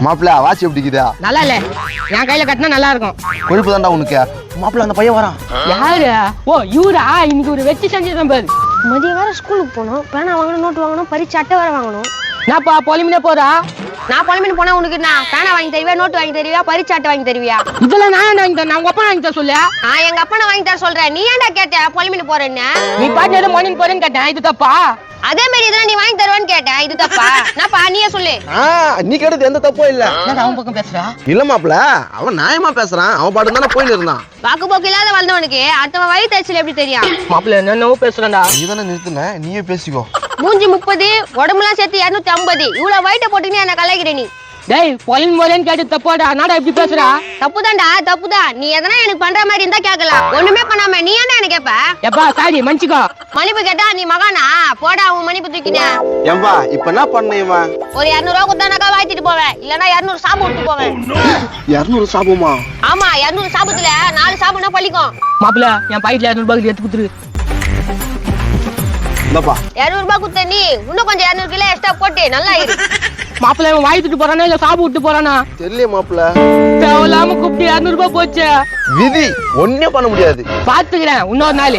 மாப்பிள்ள வாட்ச் எப்படி இருக்குதா? நல்லா இல்ல, என் கையில கட்டினா நல்லா இருக்கும். கொழுப்பு தான்டா உனக்கு. மாப்பிள்ள அந்த பையன் வரான். யாரு? ஓ இவரா? இன்னைக்கு ஒரு வெச்சு செஞ்சிருக்கேன் பாரு. மதியம் வேற ஸ்கூலுக்கு போகணும், பேனா வாங்கணும், நோட்டு வாங்கணும், பரீட்சை அட்டை வேற வாங்கணும். நான்ப்பா பொலிமினே போறா. நான் புலம்பின்னு போனா உனக்கு நான் பேனா வாங்கி தருவியா, நோட்டு வாங்கி தருவியா, பரீட்சை அட்டை வாங்கி தருவியா? இதெல்லாம் நான் வாங்கி தரேன், உங்க அப்பா வாங்கி தர சொல்லு. நான் எங்க அப்பனை வாங்கி தர சொல்றேன், நீ ஏன்டா கேட்ட புலம்பின்னு போறேன்னு? நீ பாட்டு ஏதோ மார்னிங் போறேன்னு கேட்டேன், இது தப்பா? அதே மாதிரி இதெல்லாம் நீ வாங்கி தருவான்னு கேட்டேன், இது தப்பா? நான்ப்பா நீயே சொல்லு. நீ கேட்டது எந்த தப்பும் இல்ல. என்னடா அவன் பக்கம் பேசுறா? இல்ல மாப்பிள்ள, அவன் நியாயமா பேசுறான். அவன் பாட்டு தானே போயின்னு இருந்தான். வாக்கு போக்கு இல்லாத வளர்ந்தவனுக்கு அடுத்தவன் வழி தச்சுல எப்படி தெரியும்? மாப்பிள்ள என்னவோ பேசுறேன்டா. நீ தானே நிறுத்தின, நீயே பேசிக்கோ. மூஞ்சி 30, உடம்புலாம் சேர்த்து 250. இவ்வளவு வயிட்ட போட்டுன்னு என்ன கலாய்க்கிற நீ? டேய் பொலின் போறேன்னு கேட்டு தப்பாடா. நாடா இப்படி பேசுறா? தப்புதான்டா, தப்புதான். நீ எதனா எனக்கு பண்ற மாதிரி இருந்தா கேட்கலாம், ஒண்ணுமே பண்ணாம நீ என்ன எனக்கு கேப்ப? எப்பா சாரி மன்னிச்சுக்கோ. மன்னிப்பு கேட்டா நீ மகானா? போடா உன் மன்னிப்பு தூக்கின. ஏம்பா இப்ப என்ன பண்ணேமா? ஒரு 200 ரூபா கொடுத்தானாக்கா வாய்த்திட்டு போவேன், இல்லன்னா 200 சாப்பு விட்டு போவேன். 200 சாபமா? ஆமா, 200 சாபத்துல 4 சாப்புனா பழிக்கும். மாப்பிள்ள என் பாக்கெட்ல 200 ரூபாய் எடுத்து குடுத்துரு. என்னப்பா 200 ரூபாய் கொடுத்த நீ இன்னும் கொஞ்சம் 200 கிலோ எக்ஸ்ட்ரா போட்டு நல்லா இரு. மாப்பிள்ள இவன் வாய்த்துட்டு போறானா இல்ல சாப்பு விட்டு போறானா? தெரியல மாப்பிள்ள. தேவையில்லாம கூப்பிட்டு 200 ரூபாய் போச்சு. விதி ஒன்னே பண்ண முடியாது. பாத்துக்கிறேன் இன்னொரு நாள்.